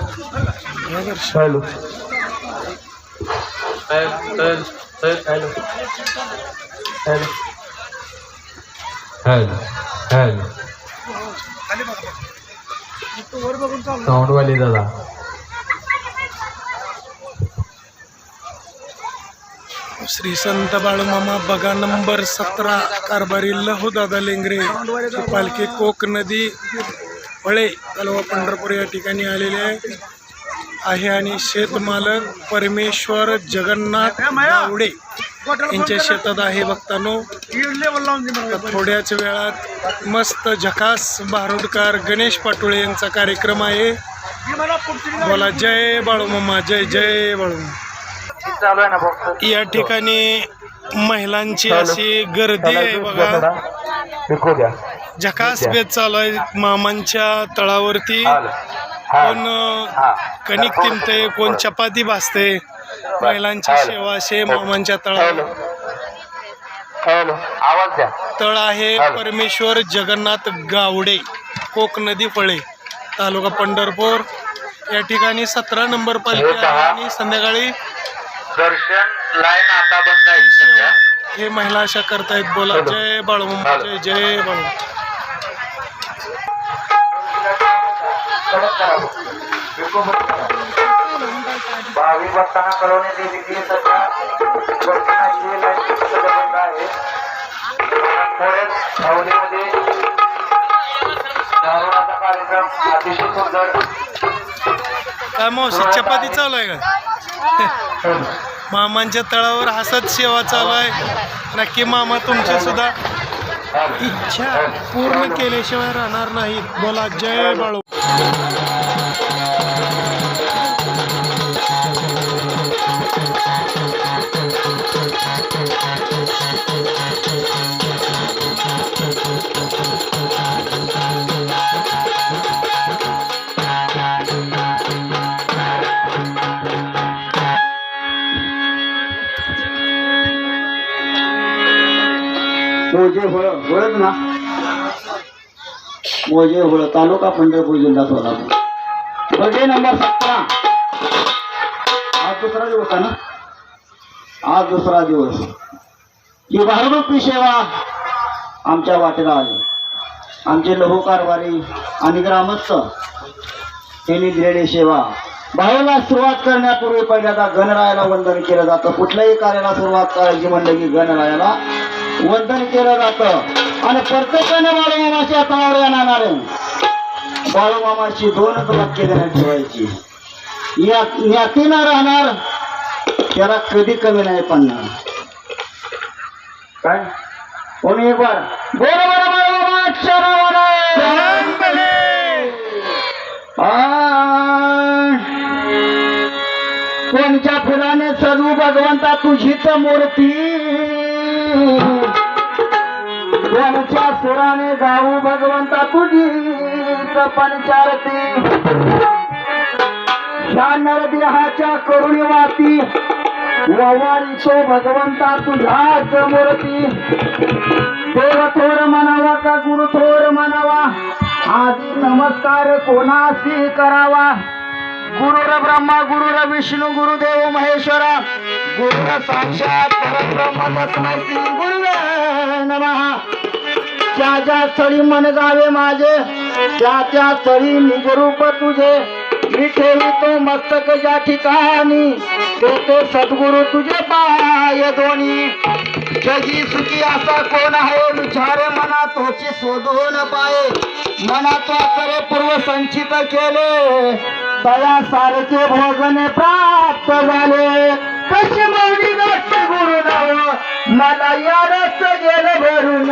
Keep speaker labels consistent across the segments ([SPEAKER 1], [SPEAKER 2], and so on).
[SPEAKER 1] Hello
[SPEAKER 2] hello hello hello साऊंडवाले दादा
[SPEAKER 3] श्री संत बाळूमामा बघा number 17 कारभारी लहू दादा लेंगरे पालखी कोक नदी फळे तलवा पंढरपूर या ठिकाणी आलेले आहे आणि शेतमालक परमेश्वर जगन्नाथ गावडे यांच्या शेतात आहे बघतानो. थोड्याच वेळात मस्त झकास बारुडकार गणेश पाटोळे यांचा कार्यक्रम आहे. बोला जय बाळूमामा, जय जय बाळूमामा. या ठिकाणी महिलांची अशी गर्दी आहे बघा. झकास बेत चालू आहे मामांच्या तळावरती. कोण कणिक तिंबते, कोण चपाती भाजते. महिलांची सेवा असे मामांच्या तळावर. तळ आहे परमेश्वर जगन्नाथ गावडे कोक नदी फळे तालुका पंढरपूर. या ठिकाणी 17 नंबर पालखी आहे आणि संध्याकाळी
[SPEAKER 1] दर्शन लाईन आता बंद आहे.
[SPEAKER 3] हे महिला अशा करतायत. बोला जय बाळूमामा, जय जय बाळूमामा.
[SPEAKER 1] भावी भक्तांना कळवण्यात येते की सध्या दर्शनाची लाईन बंद आहे. थोड्याच अवधीमध्ये दारुणाचा कार्यक्रम अतिशय सुंदर.
[SPEAKER 3] काय मावशी चपाती चालू आहे का? मामांच्या तळावर हसत सेवा चालू आहे. नक्की मामा तुमची सुद्धा इच्छा पूर्ण केल्याशिवाय राहणार नाही. बोला जय बाळू.
[SPEAKER 4] मोजे होळत ना, मोजे होळ तालुका पंढरपूर जिल्हा सोलापूर. Birthday number 17. आज दुसरा दिवस आहे ना, आज दुसरा दिवस. ही भारूपी सेवा आमच्या वाटेला आली. आमचे लघु कारभारी आणि ग्रामस्थ त्यांनी दिलेली सेवा. भावाला सुरुवात करण्यापूर्वी पहिल्यांदा गणरायाला वंदन केलं जातं. कुठल्याही कार्याला सुरुवात करायची म्हणलं की गणरायाला वंदन केलं जातं. आणि प्रत्येकाने बाळूमामाच्या तळावर येणार आहे. बाळूमामाची 2च वाक्य देण्यात ठेवायची. या ज्ञातीनं राहणार त्याला कधी कमी नाही पडणार. काय कोणी एक बार बरोबर बाळूमामा चरणावर कोणच्या फुलाने सजवू भगवंता तुझीच मूर्ती. कोणच्या सुराने गाऊ भगवंता तुझीच पंचारती. ह्या नरदेहाच्या करुणी वाती ववारीचो भगवंता तुझ्याच मूर्ती. देव थोर म्हणावा का गुरु थोर म्हणावा, आधी नमस्कार कोणाशी करावा. गुरुर ब्रह्मा गुरुर विष्णू गुरुदेव महेश्वरा, गुरुर साक्षात परब्रह्म तस्मै श्री गुरुवे नमः. ज्या ज्या स्थळी मन गावे माझे, त्या त्या स्थळी निजरूप तुझे. मी ठेवितो मस्तक ज्या ठिकाणी, ते सद्गुरु तुझे पाय दोन्ही. जगी सुखी असा कोण आहे, विचार मना तोची शोधून पाये. मनाचा करे पूर्व संचित केले, तया सारखे भोजन प्राप्त झाले. कशी मौली गोष्ट गुरु नाव, मला या रस गेलं भरून.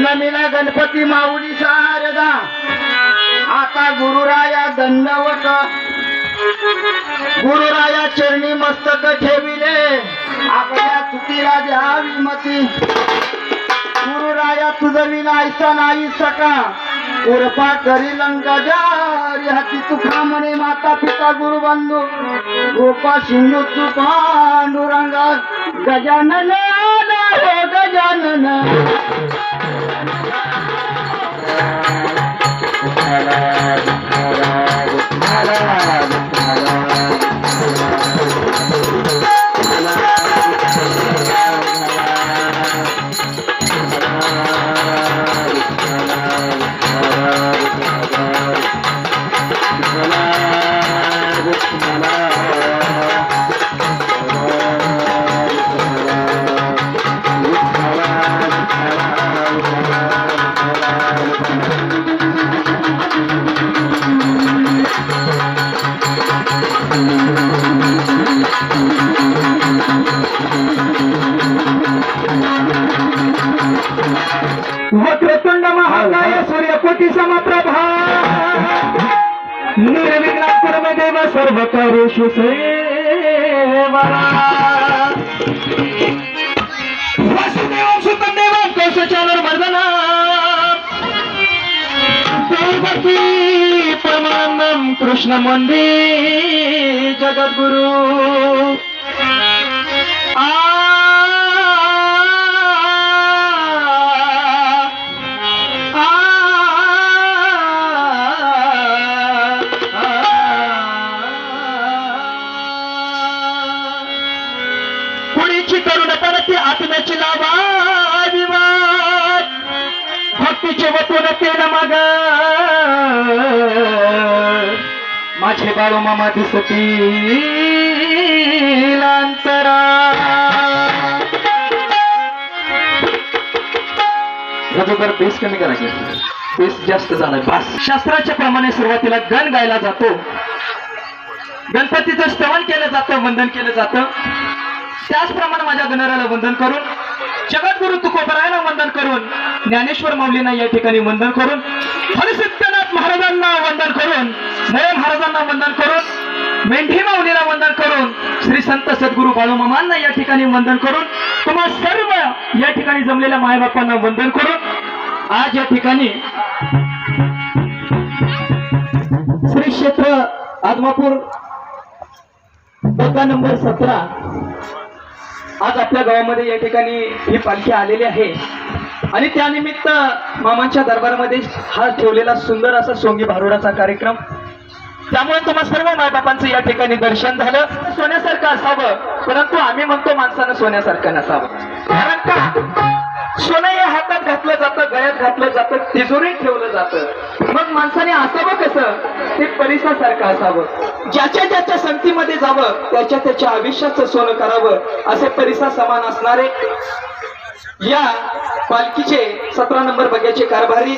[SPEAKER 4] नमिला गणपती माऊली सारदा आता गुरुराया दंडवत गुरुराया चरणी मस्तक ठेविले आपल्या चुकीला द्यावी मती गुरुराया तुझं विनायचा नाही सका उर्फा करी लंका जारी हाती तुका म्हणे माता पिता गुरुबंधू गोपा सिंधू तू पांडुरंगा गजानन हो गजानन वक्रतुंड महाकाय सूर्यकोटी समप्रभा निर्विघ्न देव सर्व करेषु सेवा वसुदेव सुतं देवं कौशचानर मर्दना देवकी परमानंदं कृष्ण वंदे जगद्गुरु करुण परती आत्म्याची लावा विवाद भक्तीचे वतून तेन मग माझे बाळू मामा दिसतील अंतरा जर बेस कमी करायचे बेस जास्त झालाय बास शास्त्राच्या प्रमाणे सुरुवातीला गण गायला जातो गणपतीचं स्तवन केलं जातं वंदन केलं जातं त्याचप्रमाणे माझ्या गणराला वंदन करून जगद्गुरु तुकोबरायाला वंदन करून ज्ञानेश्वर माऊलींना या ठिकाणी वंदन करून हरिसिद्धनाथ महाराजांना वंदन करून नय महाराजांना वंदन करून मेंढी माऊलीला वंदन करून श्री संत सद्गुरु बाळूमामांना या ठिकाणी वंदन करून तुम्हा सर्व या ठिकाणी जमलेल्या मायबापांना वंदन करून आज या ठिकाणी श्री क्षेत्र आदमापूर बग्गा नंबर 17 आज आपल्या गावामध्ये या ठिकाणी ही पालखी आलेली आहे आणि त्यानिमित्त मामांच्या दरबारामध्ये हा ठेवलेला सुंदर असा सोंगी भारुडाचा कार्यक्रम त्यामुळे तुम्हा सर्व मायबापांचं या ठिकाणी दर्शन झालं सोन्यासारखं असावं परंतु आम्ही म्हणतो माणसानं सोन्यासारखं नसावं कारण का सोनं हे हातात घातलं जातं गळ्यात घातलं जातं तिजोरीत ठेवलं जातं मग माणसाने असावं कसं ते परिसासारखं असावं ज्याच्या ज्याच्या संगतीमध्ये जावं त्याच्या त्याच्या आयुष्याचं सोनं करावं असे परिसा समान असणारे या पालखीचे 17 नंबर बग्याचे कारभारी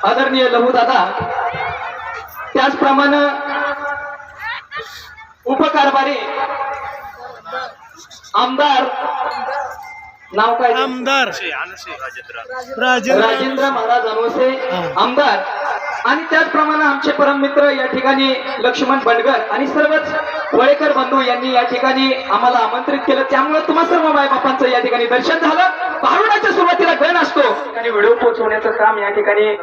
[SPEAKER 4] आदरणीय लहू दादा त्याचप्रमाणे उपकारभारी आमदार नाव काय
[SPEAKER 3] आमदार
[SPEAKER 4] राजेंद्र महाराज अनवसे आमदार आणि त्याचप्रमाणे आमचे परममित्र या ठिकाणी लक्ष्मण बंडगर आणि सर्वच वळेकर बंधू यांनी या ठिकाणी आम्हाला आमंत्रित केलं त्यामुळे तुम्हा सर्व मायबापांचं या ठिकाणी दर्शन झालं भारुडाच्या सुरुवातीला गण असतो आणि व्हिडिओ पोहोचवण्याचं काम या ठिकाणी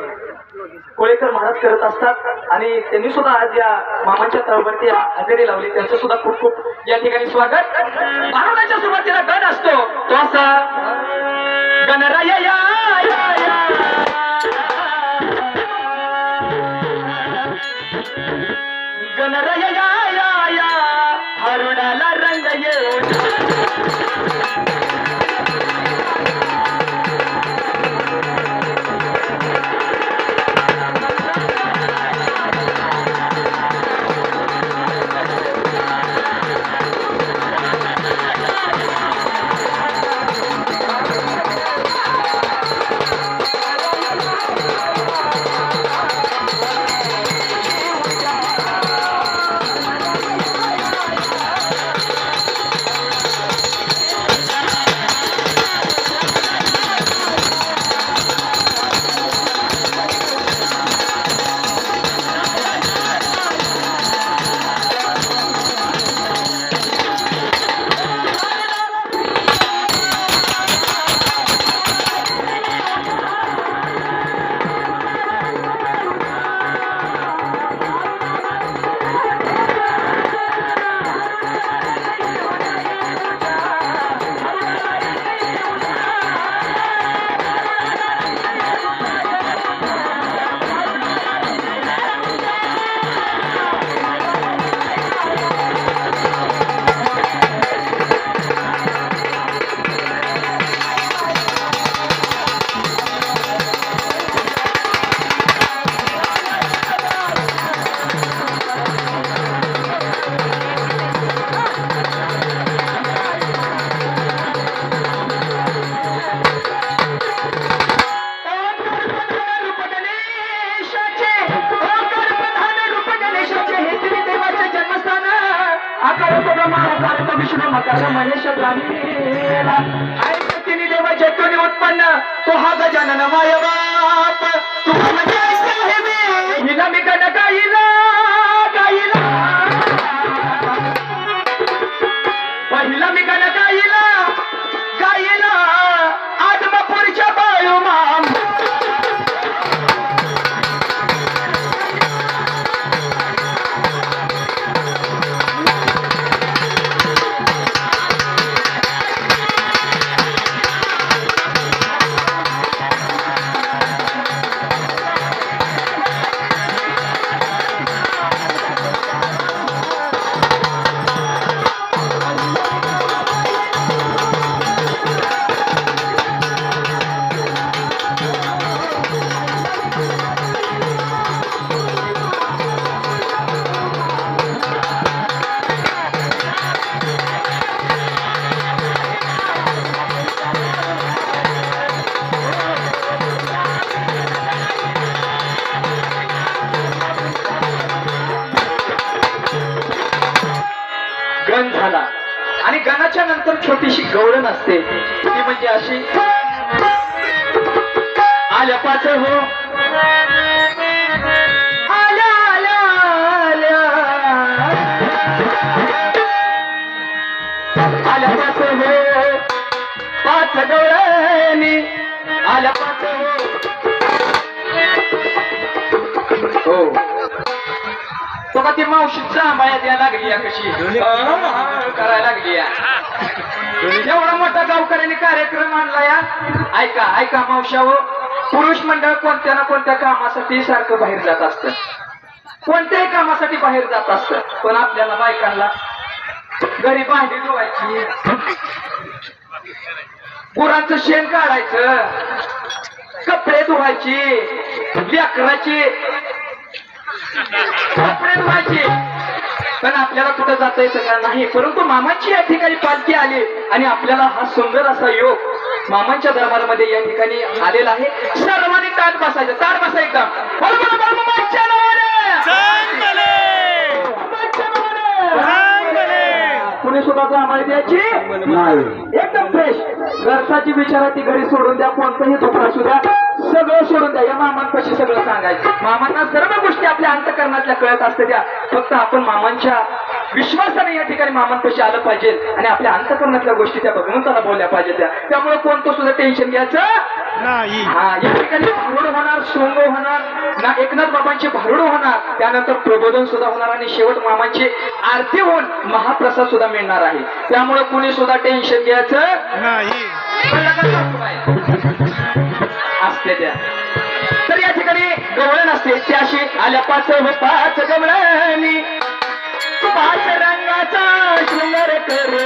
[SPEAKER 4] कोळेकर महाराज करत असतात आणि त्यांनी सुद्धा आज या मामांच्या तळवरती हजेरी लावली त्यांचं सुद्धा खूप खूप या ठिकाणी स्वागत भारुडाच्या सुरुवातीला गण असतो तो असा गणराय या या या गणराय या या या भारुडाला रंग येऊन पण तो हा गजानन माय बाप तुला म्हणजे साहेबी हिला मी गण गाईला गाईला पहिला मी गण गाईला गाईला आदमापूरच्या बाळू माम गण झाला आणि गणाच्या नंतर छोटीशी गौरण असते ती म्हणजे अशी आल्या पाच हो आल्या आल्या आल्या आल्या पाच हो पाच गौरणी आल्या पाच हो तो का ती मावशीचा आंबाया द्यायला लागली कशी करायला लागली एवढा मोठा गावकऱ्यांनी कार्यक्रम आणला या ऐका ऐका मावशाव पुरुष मंडळ कोणत्या ना कोणत्या कामासाठी सारखं बाहेर जात असतं कोणत्याही कामासाठी बाहेर जात असतं पण आपल्याला बायकांना घरी भांडी धुवायची गुरांचं शेण काढायचं कपडे धुवायची लेकराची कपडे धुवायचे पण आपल्याला कुठं जाता येतं का नाही परंतु मामाची या ठिकाणी पालखी आली आणि आपल्याला हा सुंदर असा योग मामांच्या दरबारामध्ये या ठिकाणी आलेला आहे सर्वांनी ताट बसायचं ताट बसा एकदम मामांच्या नावाने कुणी सुद्धा आम्हाला द्यायची नाही एकदम फ्रेश घरसाची विचारा ती घरी सोडून द्या कोणतंही दुखणं असू द्या सगळं सोडून द्या या मामांपाशी सगळं सांगायचं मामांना सर्व गोष्टी आपल्या अंतःकरणातल्या कळत असते त्या फक्त आपण मामांच्या विश्वासाने या ठिकाणी मामांपाशी आलं पाहिजे आणि आपल्या अंतःकरणातल्या गोष्टी त्या भगवंताला बोलल्या पाहिजे त्यामुळे कोणतं सुद्धा टेन्शन घ्यायचं
[SPEAKER 3] नाही
[SPEAKER 4] हा या ठिकाणी भारुड होणार सोंग होणार ना एकनाथ बाबांची भारुड होणार त्यानंतर प्रबोधन सुद्धा होणार आणि शेवट मामांची आरती होऊन महाप्रसाद सुद्धा मिळणार आहे त्यामुळे कुणी सुद्धा टेन्शन घ्यायचं
[SPEAKER 3] नाही
[SPEAKER 4] असते त्या तर या ठिकाणी गवळण असते ती अशी आल्या पाच पाच गवळणी पाच रंगाचा शृंगार कर